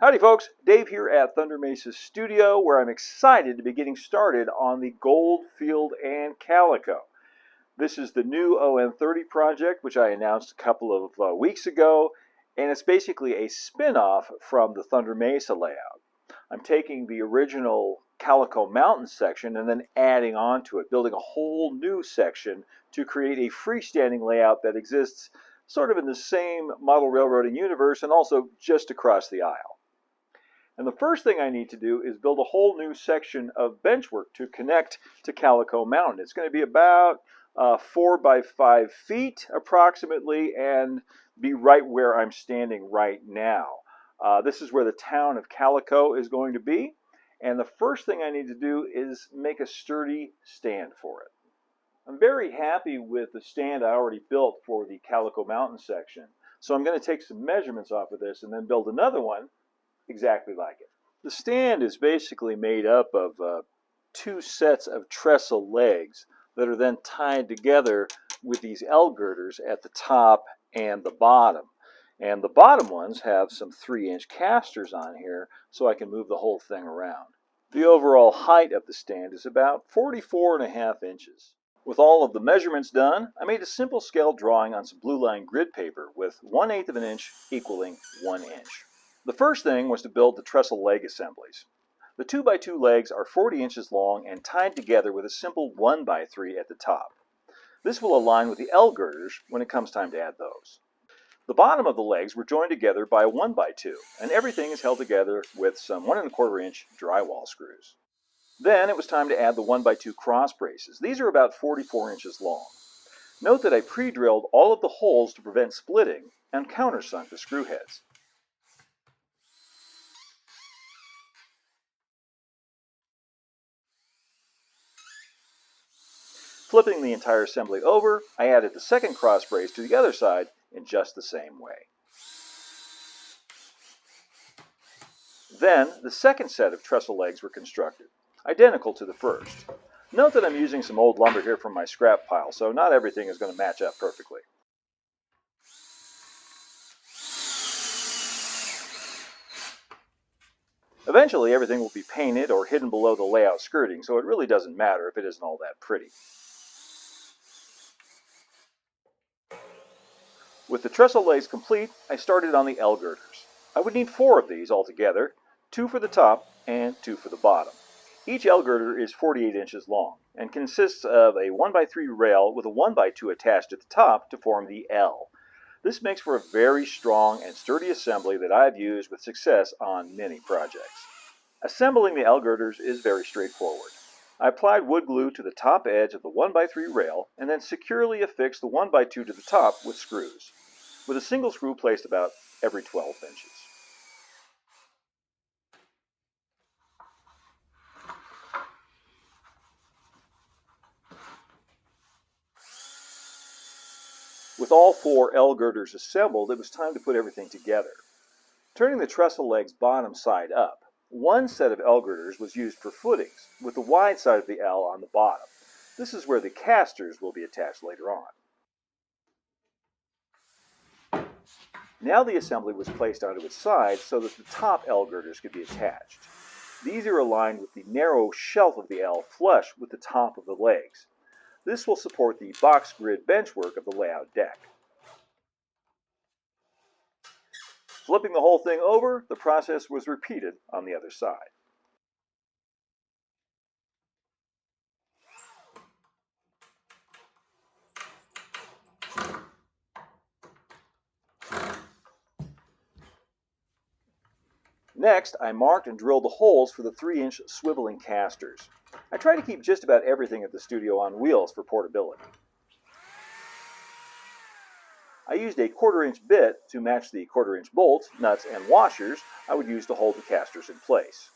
Howdy folks, Dave here at Thunder Mesa studio where I'm excited to be getting started on the Goldfield and Calico. This is the new On30 project which I announced a couple of weeks ago, and it's basically a spin-off from the Thunder Mesa layout. I'm taking the original Calico Mountain section and then adding on to it, building a whole new section to create a freestanding layout that exists sort of in the same model railroading universe and also just across the aisle. And the first thing I need to do is build a whole new section of benchwork to connect to Calico Mountain. It's going to be about 4 by 5 feet approximately and be right where I'm standing right now. This is where the town of Calico is going to be. And the first thing I need to do is make a sturdy stand for it. I'm very happy with the stand I already built for the Calico Mountain section. So I'm going to take some measurements off of this and then build another one exactly like it. The stand is basically made up of 2 sets of trestle legs that are then tied together with these L girders at the top and the bottom. And the bottom ones have some 3-inch casters on here so I can move the whole thing around. The overall height of the stand is about 44.5 inches. With all of the measurements done, I made a simple scale drawing on some blue line grid paper with 1/8 of an inch equaling 1 inch. The first thing was to build the trestle leg assemblies. The 2x2 legs are 40 inches long and tied together with a simple 1x3 at the top. This will align with the L girders when it comes time to add those. The bottom of the legs were joined together by a 1x2, and everything is held together with some 1¼ inch drywall screws. Then it was time to add the 1x2 cross braces. These are about 44 inches long. Note that I pre-drilled all of the holes to prevent splitting and countersunk the screw heads. Flipping the entire assembly over, I added the second cross brace to the other side in just the same way. Then, the second set of trestle legs were constructed, identical to the first. Note that I'm using some old lumber here from my scrap pile, so not everything is going to match up perfectly. Eventually, everything will be painted or hidden below the layout skirting, so it really doesn't matter if it isn't all that pretty. With the trestle legs complete, I started on the L girders. I would need 4 of these altogether, 2 for the top and 2 for the bottom. Each L girder is 48 inches long and consists of a 1x3 rail with a 1x2 attached at the top to form the L. This makes for a very strong and sturdy assembly that I've used with success on many projects. Assembling the L girders is very straightforward. I applied wood glue to the top edge of the 1x3 rail and then securely affixed the 1x2 to the top with screws, with a single screw placed about every 12 inches. With all 4 L girders assembled, it was time to put everything together. Turning the trestle legs bottom side up, one set of L girders was used for footings, with the wide side of the L on the bottom. This is where the casters will be attached later on. Now the assembly was placed onto its side so that the top L girders could be attached. These are aligned with the narrow shelf of the L flush with the top of the legs. This will support the box grid benchwork of the layout deck. Flipping the whole thing over, the process was repeated on the other side. Next, I marked and drilled the holes for the 3-inch swiveling casters. I try to keep just about everything at the studio on wheels for portability. I used a 1/4 inch bit to match the 1/4 inch bolts, nuts, and washers I would use to hold the casters in place.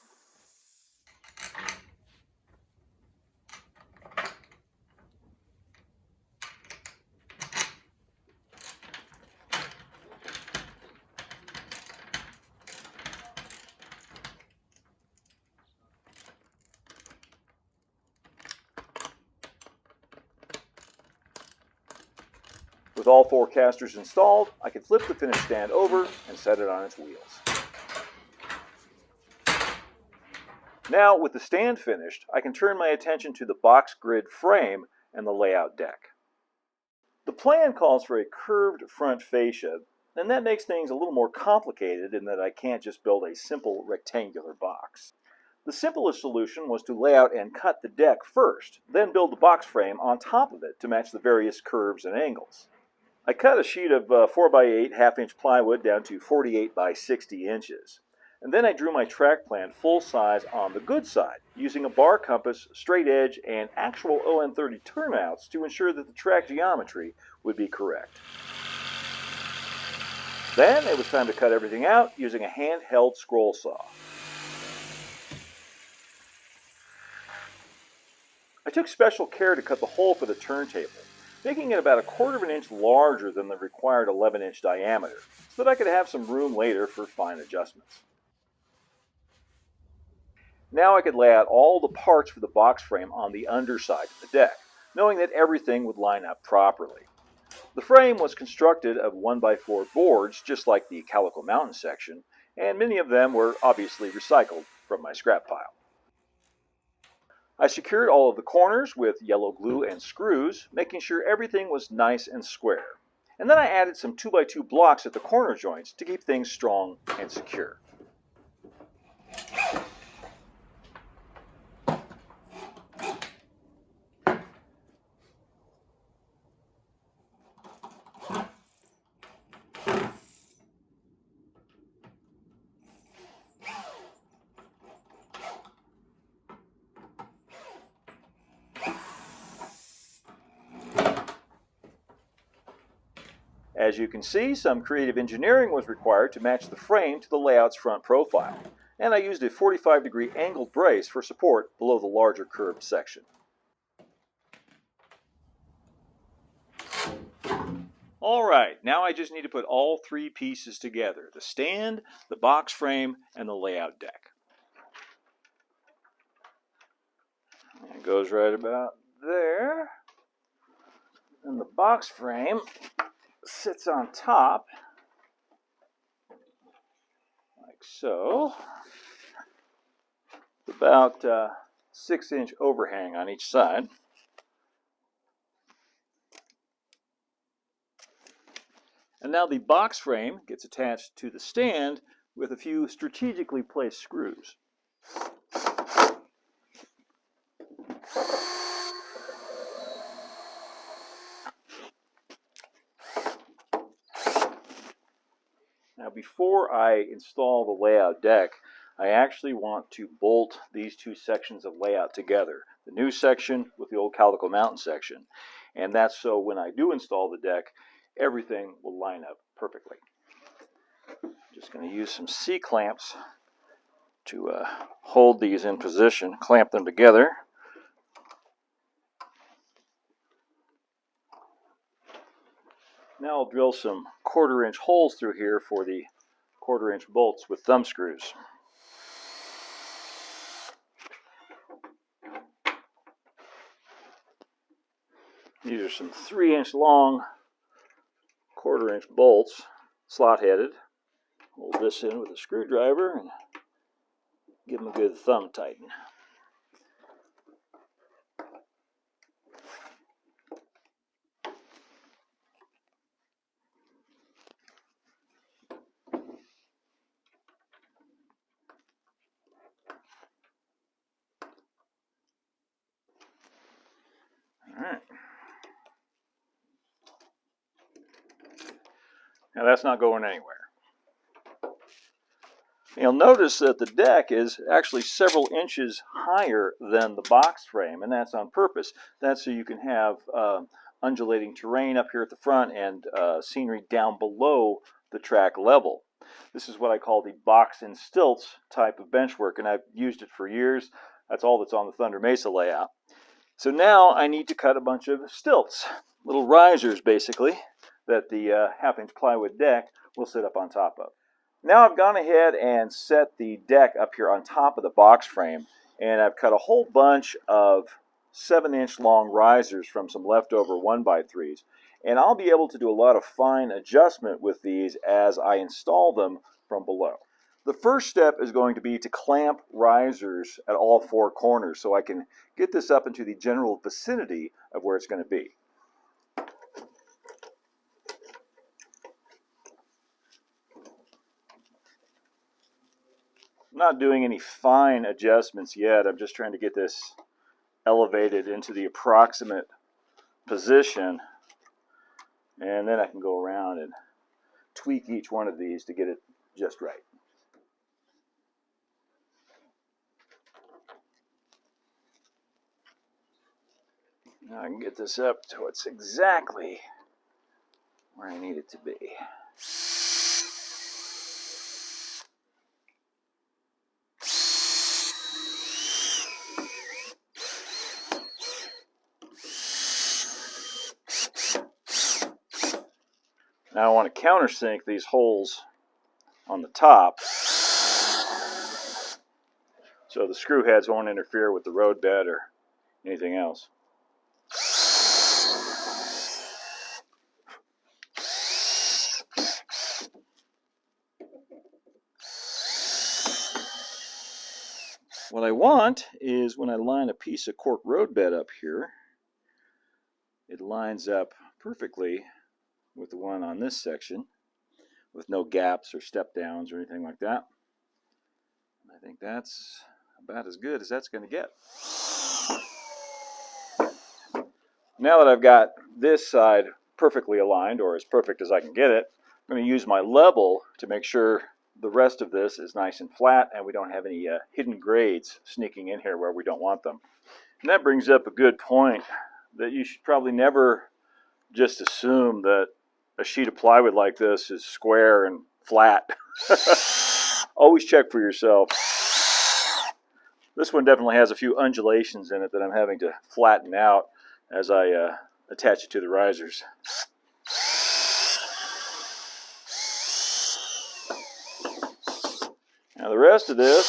With all 4 casters installed, I could flip the finished stand over and set it on its wheels. Now, with the stand finished, I can turn my attention to the box grid frame and the layout deck. The plan calls for a curved front fascia, and that makes things a little more complicated in that I can't just build a simple rectangular box. The simplest solution was to lay out and cut the deck first, then build the box frame on top of it to match the various curves and angles. I cut a sheet of 4x8 half-inch plywood down to 48 by 60 inches. And then I drew my track plan full size on the good side, using a bar compass, straight edge, and actual On30 turnouts to ensure that the track geometry would be correct. Then it was time to cut everything out using a handheld scroll saw. I took special care to cut the hole for the turntable, making it about 1/4 of an inch larger than the required 11-inch diameter, so that I could have some room later for fine adjustments. Now I could lay out all the parts for the box frame on the underside of the deck, knowing that everything would line up properly. The frame was constructed of 1x4 boards, just like the Calico Mountain section, and many of them were obviously recycled from my scrap pile. I secured all of the corners with yellow glue and screws, making sure everything was nice and square. And then I added some 2x2 blocks at the corner joints to keep things strong and secure. As you can see, some creative engineering was required to match the frame to the layout's front profile, and I used a 45-degree angled brace for support below the larger curved section. Alright, now I just need to put all three pieces together: the stand, the box frame, and the layout deck. It goes right about there, and the box frame sits on top, like so, about 6-inch overhang on each side. And now the box frame gets attached to the stand with a few strategically placed screws. Now, before I install the layout deck, I actually want to bolt these two sections of layout together. The new section with the old Calico Mountain section. And that's so when I do install the deck, everything will line up perfectly. Just going to use some C-clamps to hold these in position, clamp them together. Now I'll drill some 1/4-inch holes through here for the 1/4-inch bolts with thumb screws. These are some 3-inch long 1/4-inch bolts, slot-headed. Hold this in with a screwdriver and give them a good thumb tighten. Alright. Now that's not going anywhere. You'll notice that the deck is actually several inches higher than the box frame, and that's on purpose. That's so you can have undulating terrain up here at the front and scenery down below the track level. This is what I call the box and stilts type of benchwork, and I've used it for years. That's all that's on the Thunder Mesa layout. So now I need to cut a bunch of stilts, little risers basically, that the 1/2-inch plywood deck will sit up on top of. Now I've gone ahead and set the deck up here on top of the box frame, and I've cut a whole bunch of 7-inch long risers from some leftover 1x3s, and I'll be able to do a lot of fine adjustment with these as I install them from below. The first step is going to be to clamp risers at all four corners so I can get this up into the general vicinity of where it's going to be. I'm not doing any fine adjustments yet. I'm just trying to get this elevated into the approximate position, and then I can go around and tweak each one of these to get it just right. Now I can get this up to it's exactly where I need it to be. Now I want to countersink these holes on the top so the screw heads won't interfere with the roadbed or anything else. What I want is when I line a piece of cork roadbed up here, it lines up perfectly with the one on this section with no gaps or step downs or anything like that. I think that's about as good as that's going to get. Now that I've got this side perfectly aligned, or as perfect as I can get it, I'm going to use my level to make sure the rest of this is nice and flat and we don't have any hidden grades sneaking in here where we don't want them. And that brings up a good point that you should probably never just assume that a sheet of plywood like this is square and flat. Always check for yourself. This one definitely has a few undulations in it that I'm having to flatten out as I attach it to the risers. Now the rest of this,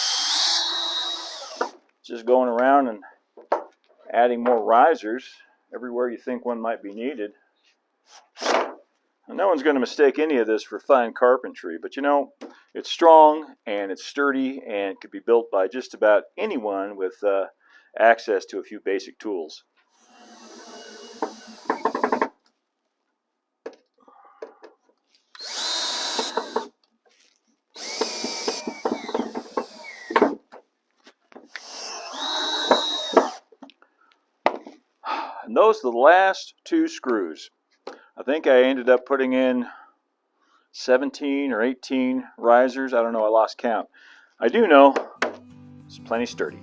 just going around and adding more risers everywhere you think one might be needed. And no one's going to mistake any of this for fine carpentry, but you know, it's strong and it's sturdy and could be built by just about anyone with access to a few basic tools. And those are the last two screws. I think I ended up putting in 17 or 18 risers. I don't know, I lost count. I do know it's plenty sturdy.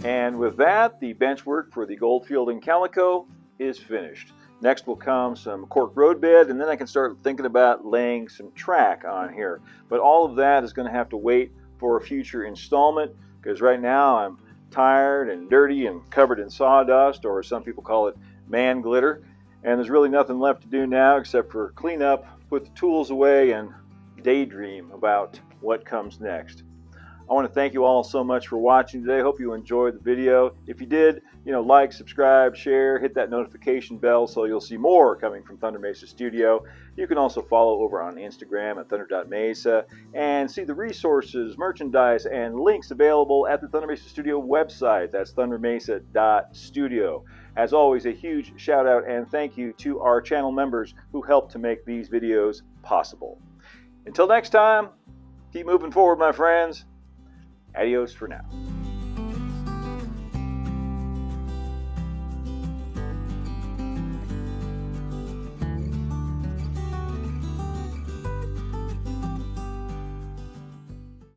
And with that, the bench work for the Goldfield and Calico is finished. Next will come some cork roadbed, and then I can start thinking about laying some track on here. But all of that is going to have to wait for a future installment, because right now I'm tired and dirty and covered in sawdust, or some people call it man glitter, and there's really nothing left to do now except for clean up, put the tools away, and daydream about what comes next. I want to thank you all so much for watching today. I hope you enjoyed the video. If you did, like, subscribe, share, hit that notification bell so you'll see more coming from Thunder Mesa Studio. You can also follow over on Instagram at thunder.mesa and see the resources, merchandise, and links available at the Thunder Mesa Studio website. That's thundermesa.studio. As always, a huge shout out and thank you to our channel members who help to make these videos possible. Until next time, keep moving forward, my friends. Adios for now.